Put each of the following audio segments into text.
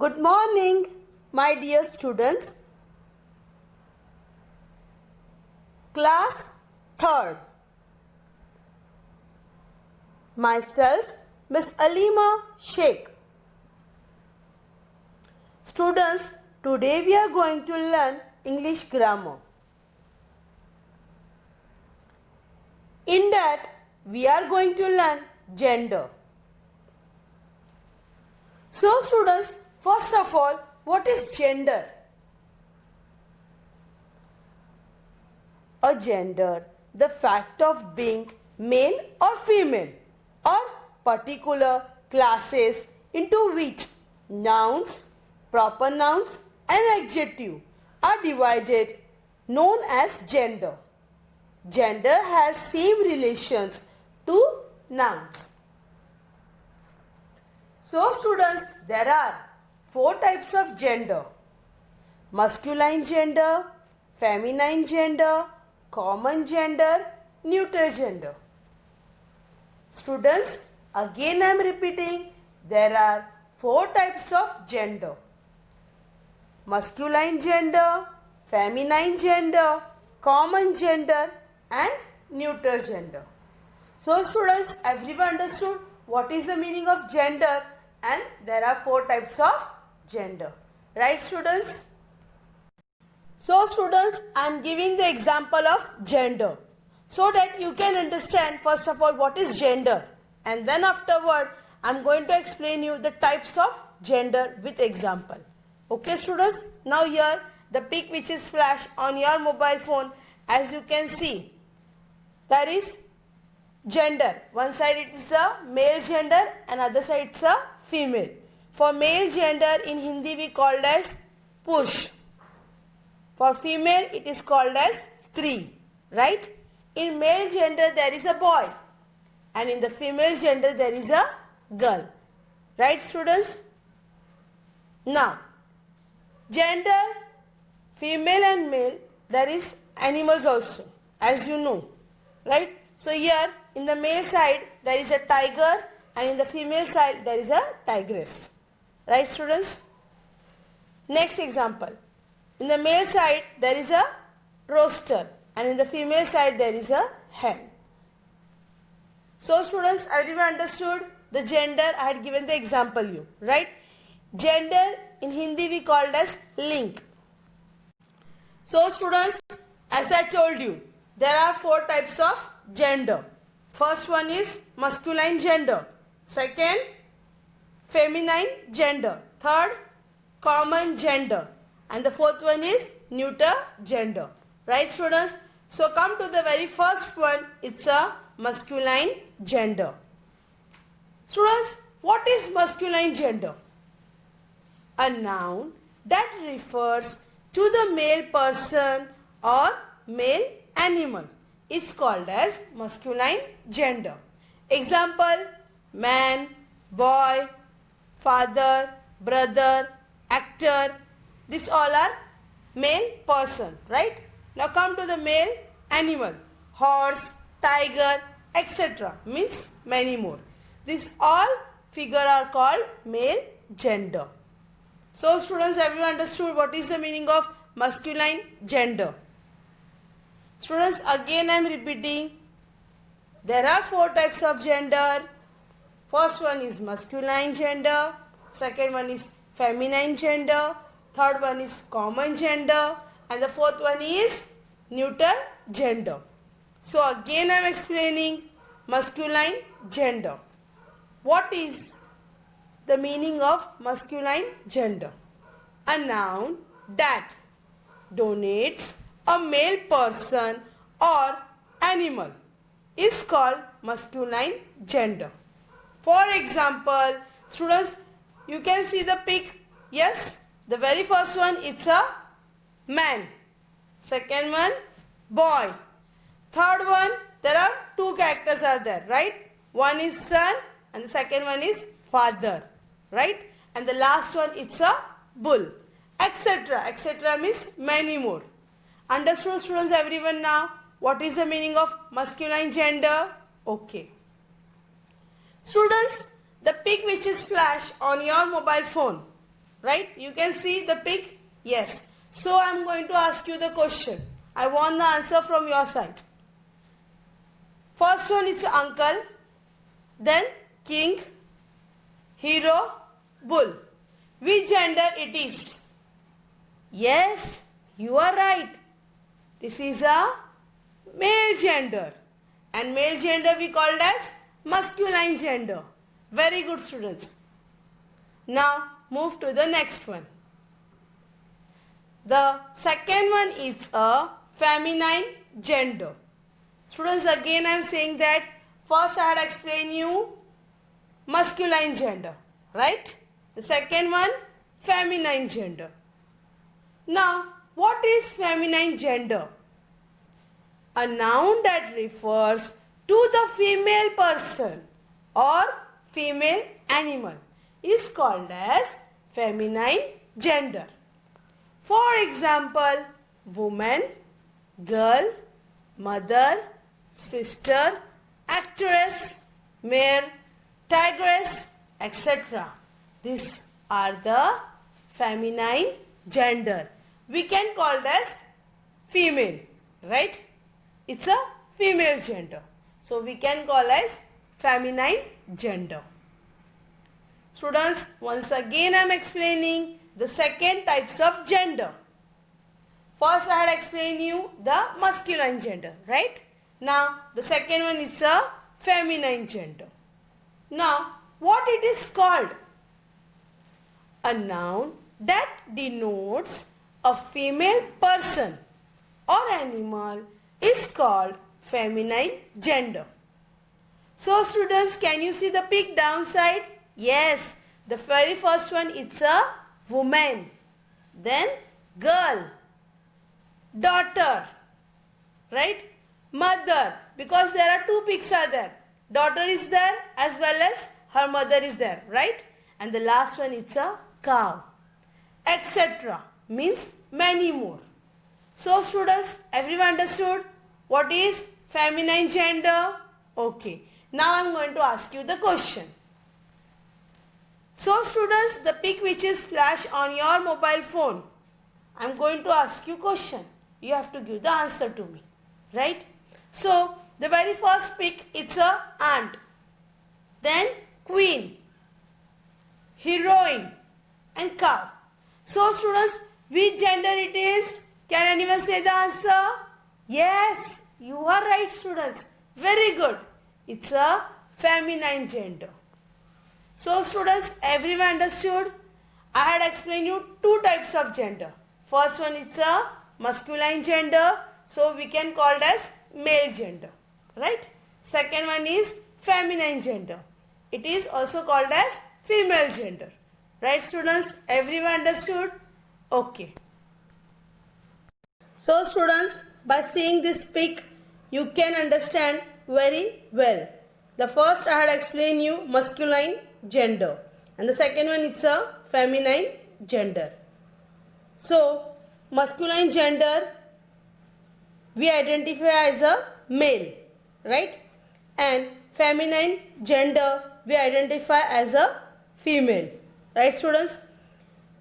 Good morning, my dear students. Class 3rd. Myself, Miss Alima Sheikh. Students, today we are going to learn English grammar. In that, we are going to learn gender. So students, first of all, what is gender? A gender, the fact of being male or female, or particular classes into which nouns, proper nouns and adjective are divided, known as gender. Gender has same relations to nouns. So students, there are 4 types of gender: masculine gender, feminine gender, common gender, neuter gender. Students, again I am repeating, there are 4 types of gender: masculine gender, feminine gender, common gender and neuter gender. So students, everyone understood what is the meaning of gender, and there are 4 types of gender. Right students? So students, I am giving the example of gender so that you can understand first of all what is gender, and then afterward I am going to explain you the types of gender with example. Okay students? Now here the pic which is flashed on your mobile phone, as you can see, that is gender. One side it is a male gender and other side it's a female. For male gender in Hindi we called as push. For female it is called as stree. Right? In male gender there is a boy and in the female gender there is a girl. Right students? Now, gender, female and male, there is animals also, as you know. Right? So here in the male side there is a tiger and in the female side there is a tigress. Right students? Next example. In the male side there is a rooster and in the female side there is a hen. So students, everyone understood the gender? I had given the example you. Right? Gender in Hindi we called as link. So students, as I told you, there are 4 types of gender. First one is masculine gender. Second, feminine gender. Third, common gender. And the fourth one is neuter gender. Right students? So come to the very first one. It's a masculine gender. Students, what is masculine gender? A noun that refers to the male person or male animal is called as masculine gender. Example: man, boy, father, brother, actor. These all are male person. Right? Now come to the male animal: horse, tiger, etc. Means many more. These all figure are called male gender. So students, everyone understood what is the meaning of masculine gender? Students, again I am repeating, there are 4 types of gender. First one is masculine gender, second one is feminine gender, third one is common gender, and the fourth one is neuter gender. So again I am explaining masculine gender. What is the meaning of masculine gender? A noun that denotes a male person or animal is called masculine gender. For example, students, you can see the pic. Yes, the very first one, it's a man. Second one, boy. Third one, there are 2 characters are there, right? One is son and the second one is father, right? And the last one, it's a bull, etc. etc. means many more. Understood students, everyone now? What is the meaning of masculine gender? Okay. Students, the pic which is flashed on your mobile phone, Right? You can see the pic? Yes. So I am going to ask you the question. I want the answer from your side. First one is uncle, then king, hero, bull. Which gender it is? Yes, you are right. This is a male gender. And male gender we called as masculine gender. Very good, students. Now move to the next one. The second one is a feminine gender. Students, again I am saying that first I had explained you masculine gender, right? The second one, feminine gender. Now, what is feminine gender? A noun that refers to the female person or female animal is called as feminine gender. For example, woman, girl, mother, sister, actress, mare, tigress, etc. These are the feminine gender. We can call it as female, right? It's a female gender. So we can call as feminine gender. Students, once again I am explaining the second types of gender. First I had explained you the masculine gender, right? Now the second one is a feminine gender. Now what it is called? A noun that denotes a female person or animal is called feminine gender. So students, can you see the pic downside? Yes, the very first one is a woman, then girl, daughter, right? Mother, because there are two pics are there. Daughter is there as well as her mother is there, right? And the last one is a cow, etc. Means many more. So students, everyone understood what is feminine gender? Okay. Now I am going to ask you the question. So students, the pic which is flashed on your mobile phone, I am going to ask you question. You have to give the answer to me, right? So the very first pic, it's a ant, then queen, heroine and cow. So students, which gender it is? Can anyone say the answer? Yes, you are right, students. Very good. It's a feminine gender. So students, everyone understood? I had explained you two types of gender. First one is a masculine gender. So we can call it as male gender. Right? Second one is feminine gender. It is also called as female gender. Right students? Everyone understood? Okay. So students, by seeing this pic, you can understand very well. The first I had explained you masculine gender. And the second one it's a feminine gender. So, masculine gender we identify as a male, right? And feminine gender we identify as a female, right students?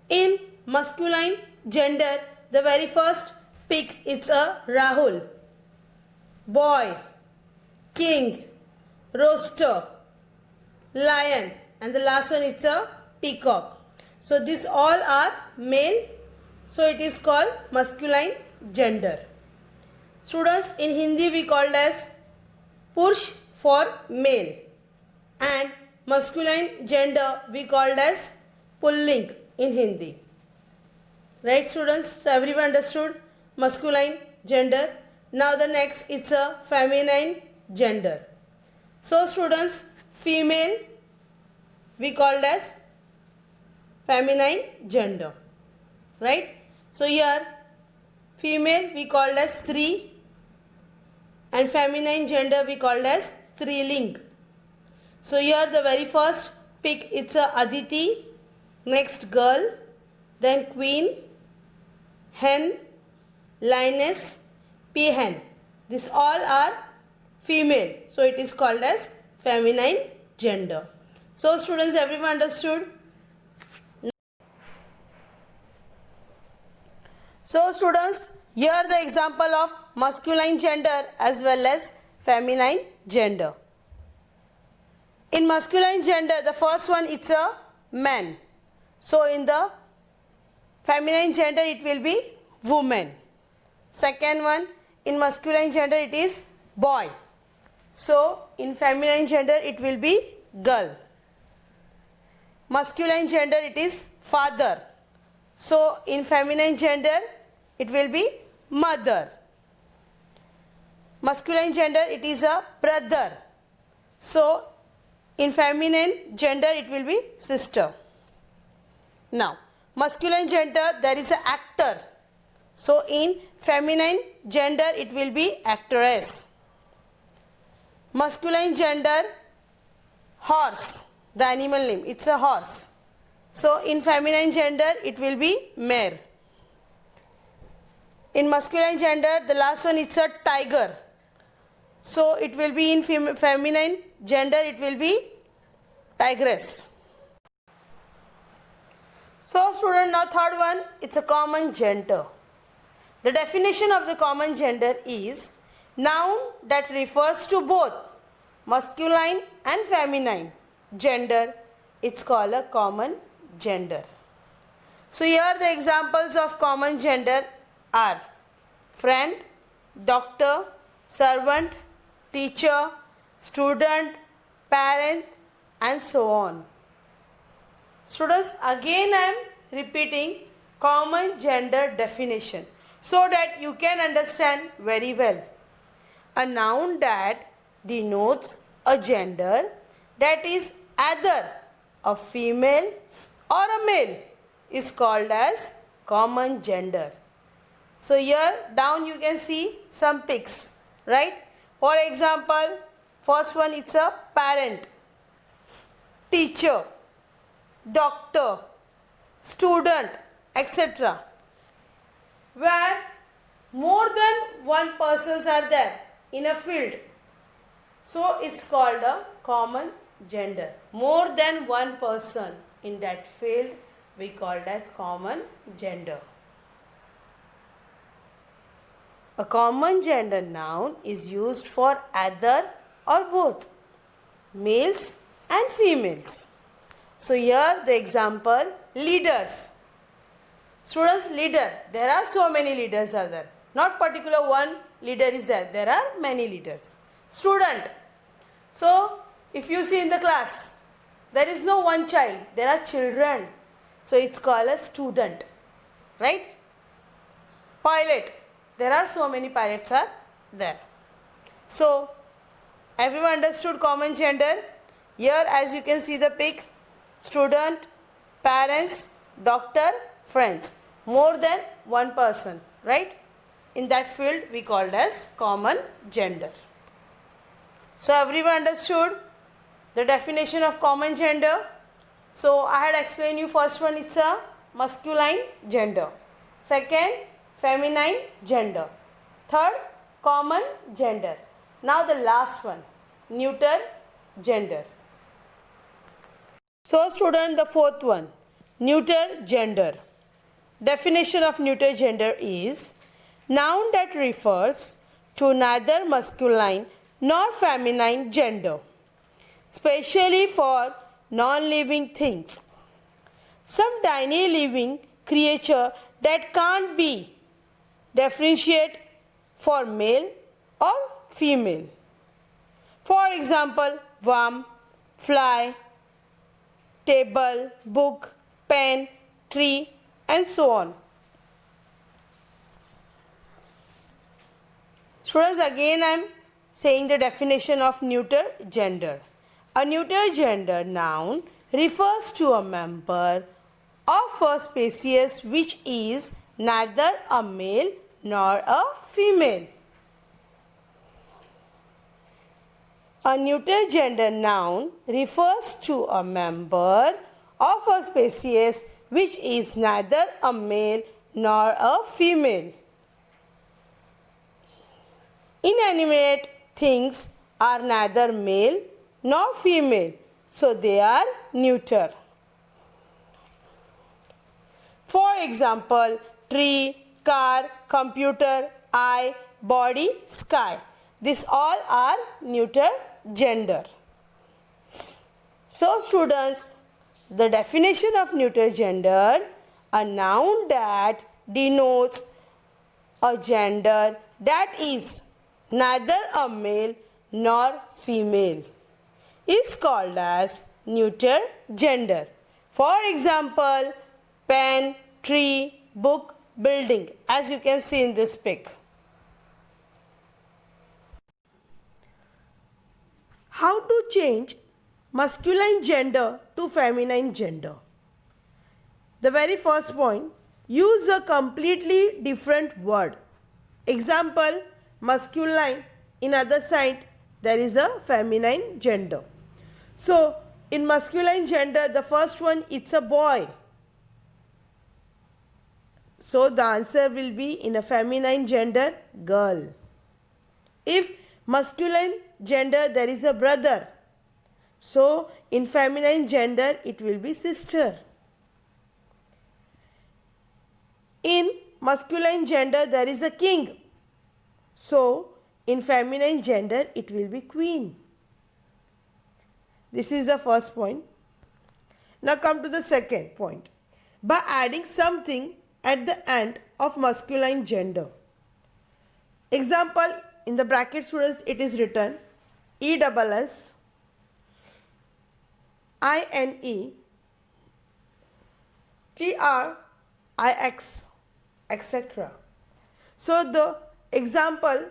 In masculine gender, the very first pic it's a Rahul, boy, king, rooster, lion, and the last one it's a peacock. So these all are male, so it is called masculine gender. Students, in Hindi we called as Purush for male, and masculine gender we called as Pulling in Hindi. Right students? So everyone understood masculine gender. Now the next it's a feminine gender. So students, female we called as feminine gender, right? So here female we called as Stri and feminine gender we called as Striling. So here the very first pic it's a Aditi, next girl, then queen, hen, lioness, peahen. These all are female, so it is called as feminine gender. So students, everyone understood? So students, here the example of masculine gender as well as feminine gender. In masculine gender, the first one it's a man. So in the feminine gender it will be woman. Second one, in masculine gender it is boy. So in feminine gender it will be girl. Masculine gender it is father. So in feminine gender it will be mother. Masculine gender it is a brother. So in feminine gender it will be sister. Now masculine gender there is an actor. So in feminine gender it will be actress. Masculine gender horse, the animal name, it's a horse. So in feminine gender it will be mare. In masculine gender the last one it's a tiger. So it will be in feminine gender it will be tigress. So student, now third one, it's a common gender. The definition of the common gender is noun that refers to both masculine and feminine gender. It's called a common gender. So here the examples of common gender are friend, doctor, servant, teacher, student, parent, and so on. Students, again I am repeating common gender definition so that you can understand very well. A noun that denotes a gender that is either a female or a male is called as common gender. So here down you can see some pics, right? For example, first one it's a parent, teacher, doctor, student, etc. Where more than one persons are there in a field. So it's called a common gender. More than one person in that field we called as common gender. A common gender noun is used for either or both males and females. So here the example, leaders. Students, leader, there are so many leaders are there. Not particular one leader is there. There are many leaders. Student. So if you see in the class, there is no one child. There are children. So it's called a student. Right? Pilot. There are so many pilots are there. So everyone understood common gender. Here as you can see the pic, student, parents, doctor, friends. More than one person, right? In that field we called as common gender. So everyone understood the definition of common gender. So I had explained you first one it's a masculine gender. Second, feminine gender. Third, common gender. Now the last one, neuter gender. So student, the fourth one, neuter gender. Definition of neuter gender is noun that refers to neither masculine nor feminine gender, especially for non-living things. Some tiny living creature that can't be differentiated for male or female. For example, worm, fly, table, book, pen, tree, and so on. Students, again I am saying the definition of neuter gender. A neuter gender noun refers to a member of a species which is neither a male nor a female. A neuter gender noun refers to a member of a species which is neither a male nor a female. Inanimate things are neither male nor female, so they are neuter. For example, tree, car, computer, eye, body, sky. These all are neuter gender. So students, the definition of neuter gender, a noun that denotes a gender that is neither a male nor female is called as neuter gender. For example, pen, tree, book, building, as you can see in this pic. How to change masculine gender to feminine gender? The very first point, use a completely different word. Example, masculine, in other side there is a feminine gender. So, in masculine gender, the first one, it's a boy. So, the answer will be in a feminine gender, girl. If masculine gender, there is a brother. So, in feminine gender, it will be sister. In masculine gender, there is a king. So, in feminine gender, it will be queen. This is the first point. Now come to the second point. By adding something at the end of masculine gender. Example, in the bracket students, it is written ESS, INE, TRIX, etc. So the example,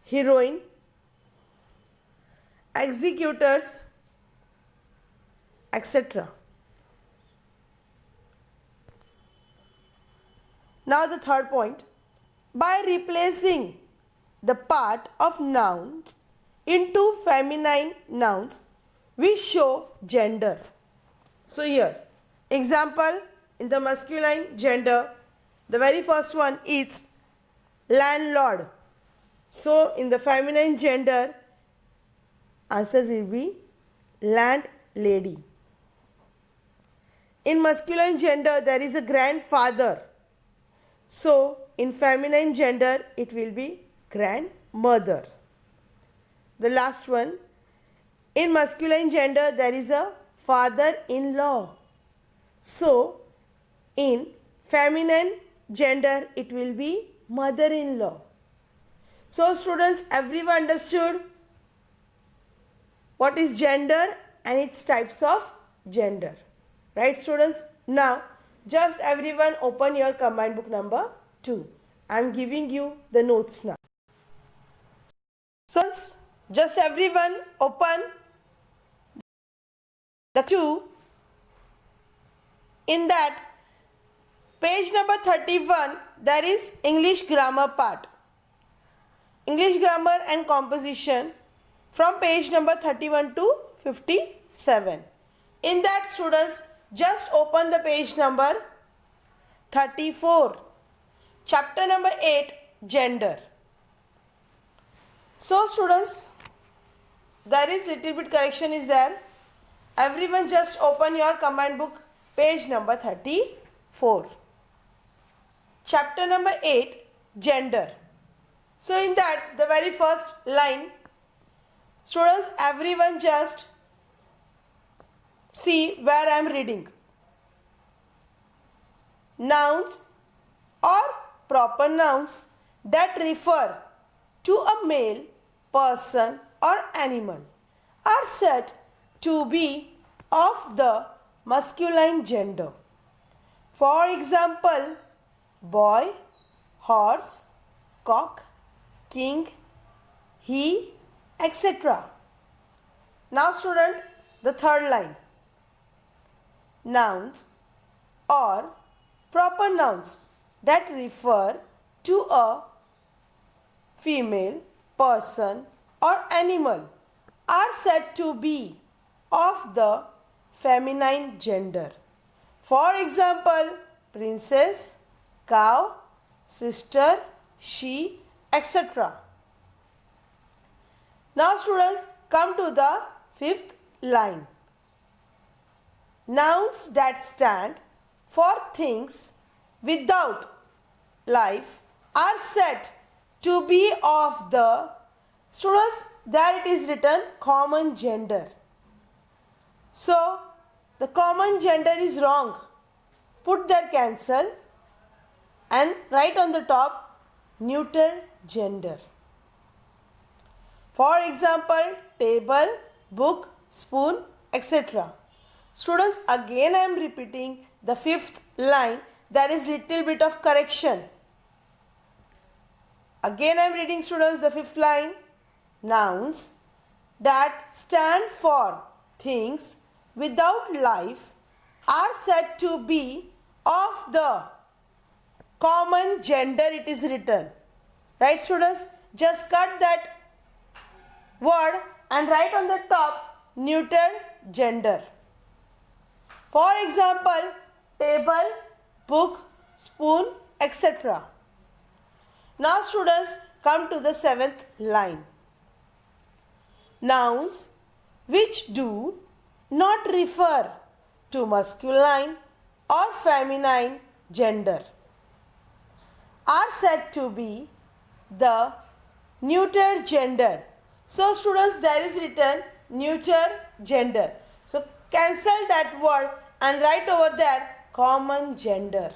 heroine, executors, etc. Now the third point, by replacing the part of nouns into feminine nouns, we show gender. So here, example, in the masculine gender, the very first one is landlord. So in the feminine gender, answer will be landlady. In masculine gender, there is a grandfather. So, in feminine gender, it will be grandmother. The last one, in masculine gender, there is a father-in-law. So, in feminine gender, it will be mother-in-law. So, students, everyone understood what is gender and its types of gender. Right, students? Now, just everyone open your combined book number 2. I am giving you the notes now. So, just everyone open the 2. In that, page number 31, there is English grammar part. English grammar and composition from page number 31 to 57. In that, students, just open the page number 34. Chapter number 8, Gender. So, students, there is little bit correction is there. Everyone just open your command book, page number 34. Chapter number 8, Gender. So, in that, the very first line, students, everyone just see where I am reading. Nouns or proper nouns that refer to a male, person or animal are said to be of the masculine gender. For example, boy, horse, cock, king, he, etc. Now student, the third line. Nouns or proper nouns that refer to a female, person or animal are said to be of the feminine gender. For example, princess, cow, sister, she, etc. Now students, come to the fifth line. Nouns that stand for things without life are said to be of the, students, there it is written common gender. So the common gender is wrong. Put there cancel and write on the top neuter gender. For example, table, book, spoon, etc. Students, again I am repeating the fifth line. There is little bit of correction. Again I am reading, students, the fifth line. Nouns that stand for things without life are said to be of the common gender, it is written. Right, students? Just cut that word and write on the top neuter gender. For example, table, book, spoon, etc. Now students, come to the seventh line. Nouns which do not refer to masculine or feminine gender are said to be the neuter gender. So students, there is written neuter gender. So cancel that word and write over there common gender.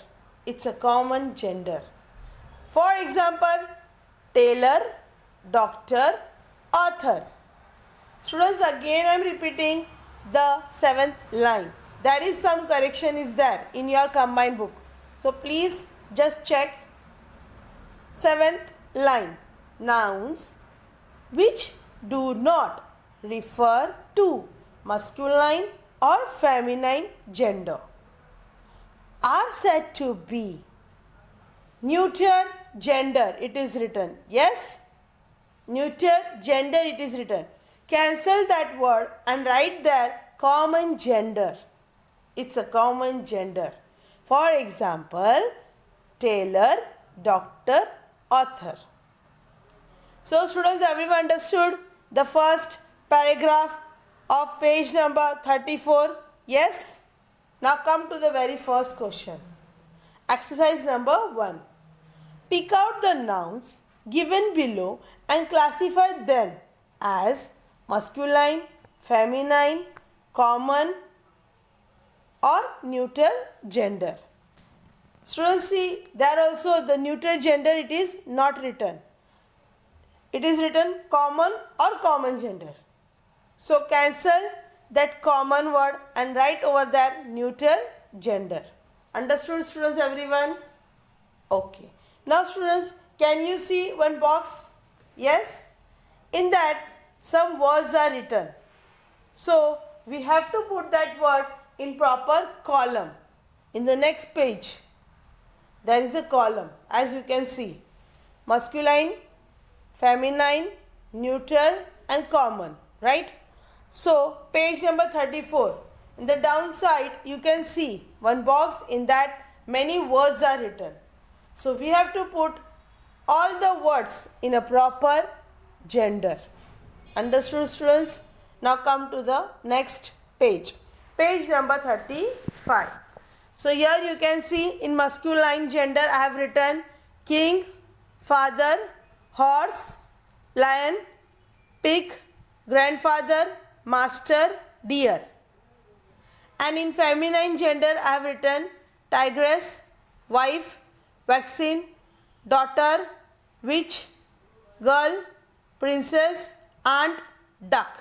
It's a common gender. For example, tailor, doctor, author. Students, again I am repeating the seventh line. There is some correction is there in your combined book. So please just check. Seventh line. Nouns which do not refer to masculine or feminine gender are said to be neuter gender, it is written. Yes, neuter gender, it is written. Cancel that word and write there common gender. It's a common gender. For example, tailor, doctor, author. So students, everyone understood the first paragraph of page number 34? Yes? Now come to the very first question. Exercise number 1. Pick out the nouns given below and classify them as masculine, feminine, common or neuter gender. Students, see, there also the neuter gender, it is not written. It is written common or common gender. So cancel that common word and write over there neuter gender. Understood, students, everyone? Okay. Now students, can you see one box? Yes? In that some words are written. So we have to put that word in proper column. In the next page, there is a column, as you can see. Masculine, feminine, neuter and common, right? So page number 34. In the downside, you can see one box, in that many words are written. So we have to put all the words in a proper gender. Understood, students? Now come to the next page. Page number 35. So here you can see in masculine gender I have written king, father, horse, lion, pig, grandfather, master, deer. And in feminine gender I have written tigress, wife, vaccine, daughter, witch, girl, princess, aunt, duck.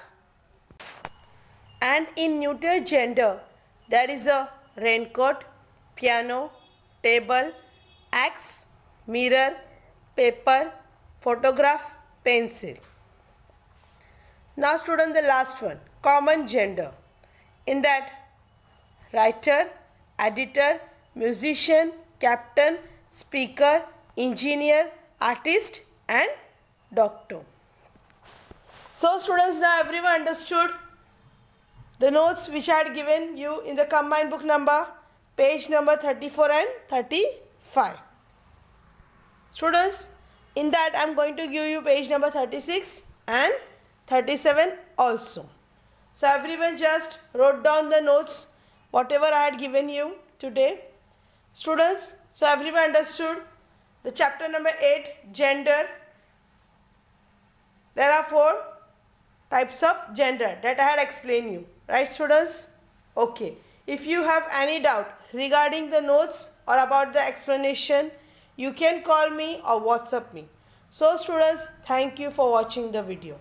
And in neuter gender there is a raincoat, piano, table, axe, mirror, paper, photograph, pencil. Now student, the last one, common gender. In that, writer, editor, musician, captain, speaker, engineer, artist and doctor. So students, now everyone understood the notes which I had given you in the combined book number, page number 34 and 35. Students, in that I am going to give you page number 36 and 37 also. So everyone just wrote down the notes, whatever I had given you today. Students, so everyone understood The chapter number 8, gender. There are 4 types of gender that I had explained you. Right, students? Okay. If you have any doubt regarding the notes or about the explanation, you can call me or WhatsApp me. So students, thank you for watching the video.